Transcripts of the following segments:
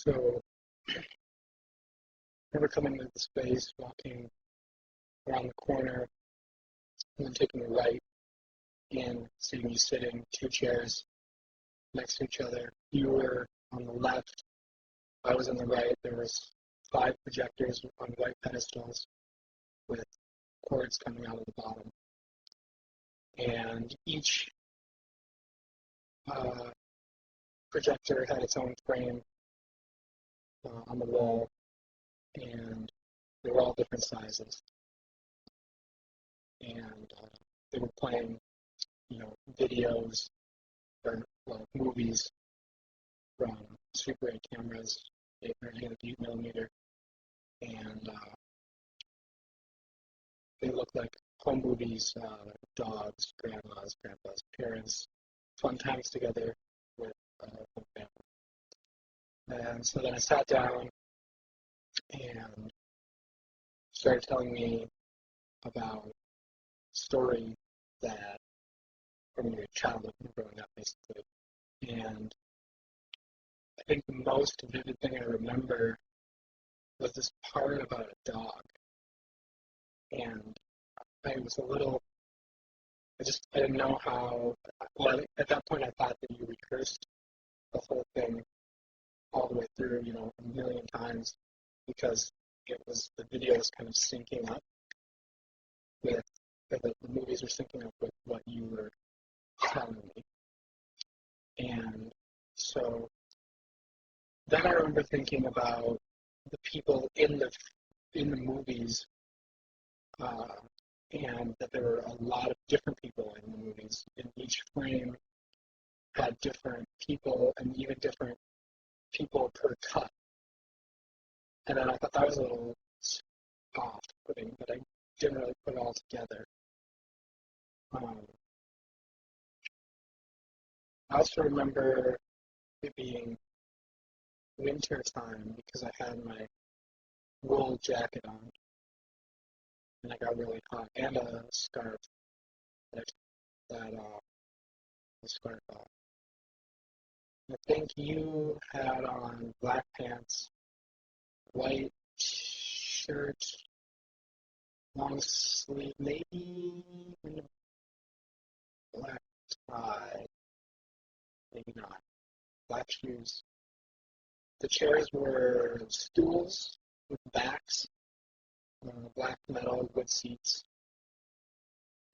So I remember coming into the space, walking around the corner, and then taking a right in, seeing you sitting, two chairs next to each other. You were on the left, I was on the right. There was 5 projectors on white pedestals with cords coming out of the bottom. And each uh, projector had its own frame on the wall, and they were all different sizes. And they were playing, videos or movies from Super 8 cameras, 8 millimeter, and they looked like home movies, dogs, grandpas, parents, fun times together with family. And so then I sat down and started telling me about a story that from your childhood growing up, basically. And I think the most vivid thing I remember was this part about a dog. And I was a little, I didn't know how, well, at that point I thought that you rehearsed the whole thing all the way through, a million times because the video was kind of syncing up with, the movies were syncing up with what you were telling me. And so then I remember thinking about the people in the movies, and that there were a lot of different people in the movies. And each frame had different people and even different people per cut. And then I thought that was a little off-putting, but I didn't really put it all together. I also remember it being winter time because I had my wool jacket on and I got really hot, and a scarf that the scarf off. I think you had on black pants, white shirt, long sleeve, maybe black tie, maybe not. Black shoes. The chairs were stools with backs, black metal wood seats.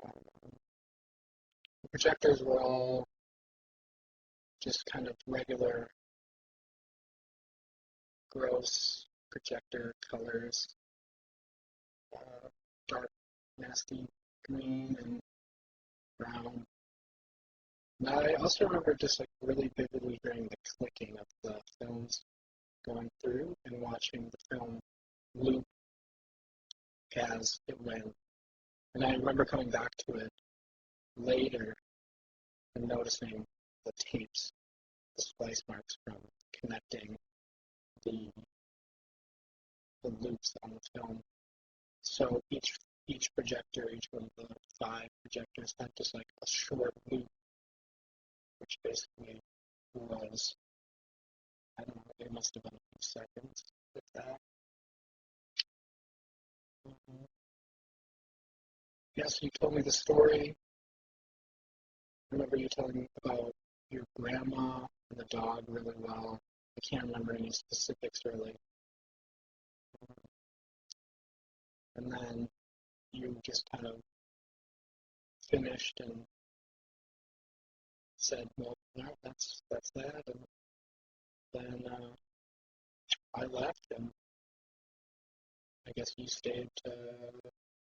The projectors were all just kind of regular, gross projector colors, dark, nasty green and brown. And I also remember just really vividly hearing the clicking of the films going through and watching the film loop as it went. And I remember coming back to it later and noticing the tapes, the splice marks from connecting the loops on the film. So each projector, each one of the 5 projectors had just like a short loop, which basically was, I don't know, it must have been a few seconds with that. Yes, you told me the story. I remember you telling me about your grandma and the dog really well. I can't remember any specifics really. And then you just kind of finished and said, well, no, that's that. And then I left, and I guess you stayed to